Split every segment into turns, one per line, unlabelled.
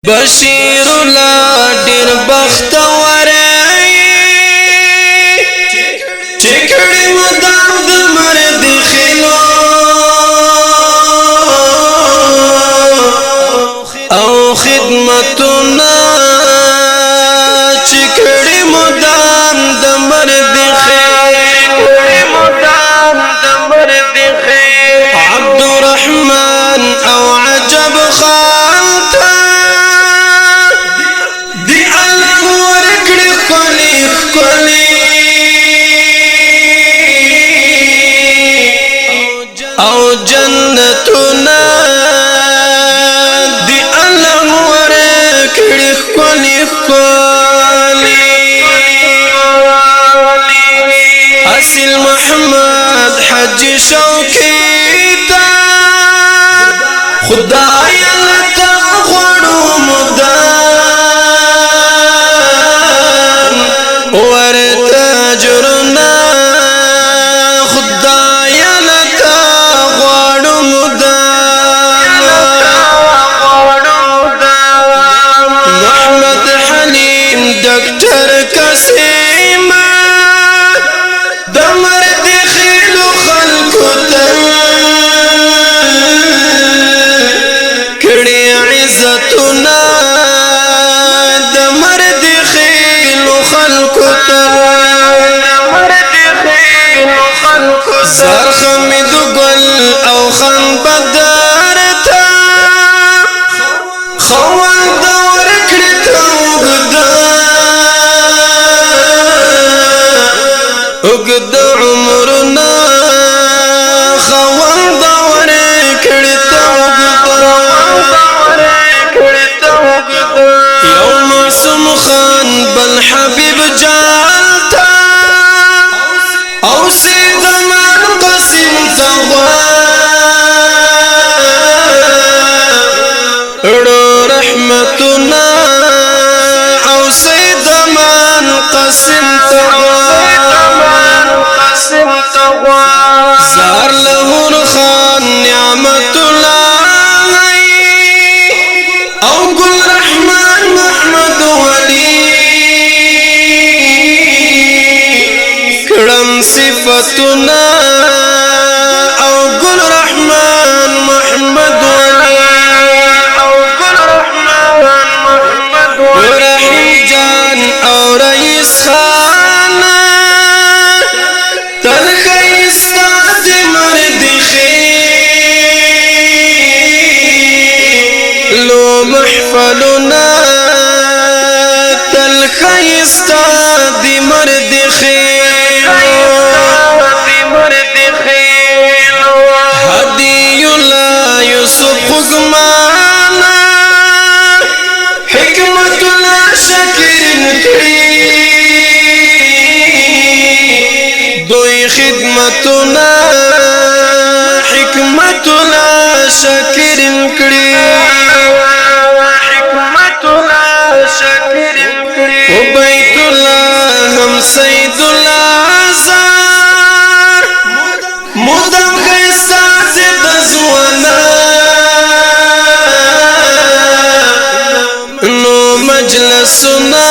بشیر الله ډیر بختور چکړې مدام د مرد خلو او خدمتونه چکړې مدام د مرد عبد الرحمن او عجب خالتا دی الله ورکړي خلی او جنتنا دی الله ورکړي خلی اصل محمد حج شوقي خدای لتا غړو مدان ورته جرنا خدای لتا غړو مدان محمد حلیم ډاکټر قاسم دمر دخلو خلقو عزتنا دمر دخیل خلقو زار خمید گل او خن بدارتا خوان دور کرتا اگد عمرنا خوان دور کرتا خان بل حبیب جالتا او سیدمان قسم تغوان اڑو رحمتنا او سیدمان قسم تغوان زار لہور خان نعمت اللہ او گل رحمان محمد صفتنا او گل رحمان محمد رحیم جان او رئیس خان تلخی استاد مرد خیلو محفلنا تلخی استاد مرد خیلو حکمانا حکمت لا شکر دوی خدمتنا حکمت لا شکر و بیت الله هم سید الازار مدام خیستاز دزوانا مجلسنا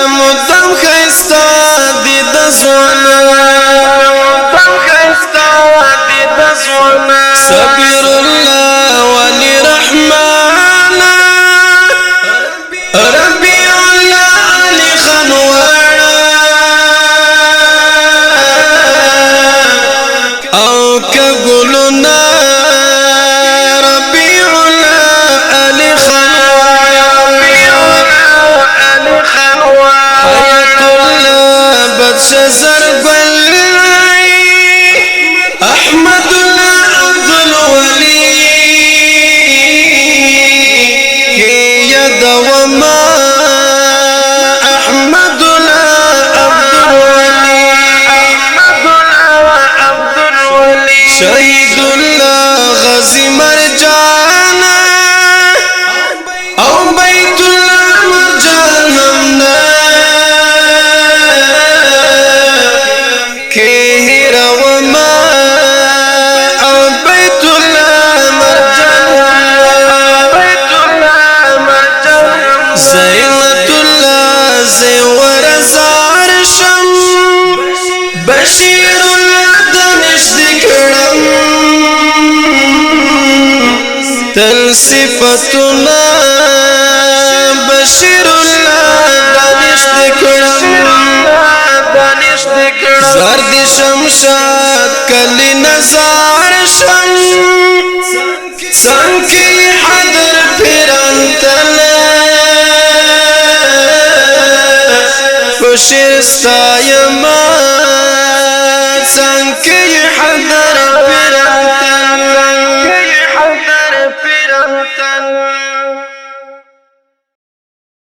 مدام خیستا دی دزوانا سبیر اللہ ولی رحمانا ربی اللہ علی خنوانا او کگلنا ربی اللہ علی شزر گل احمد اللہ عبد الولی کی ید وما احمد اللہ عبد الولی شہید اللہ غزی مرجانا او بیت اللہ مرجان ہمنا تل صفتنا بشیر الله دانشت کرم زرد شمشاد کلی نزار شم سنکی حضر پیران تل بشیرستا یما سنکی حضر پیران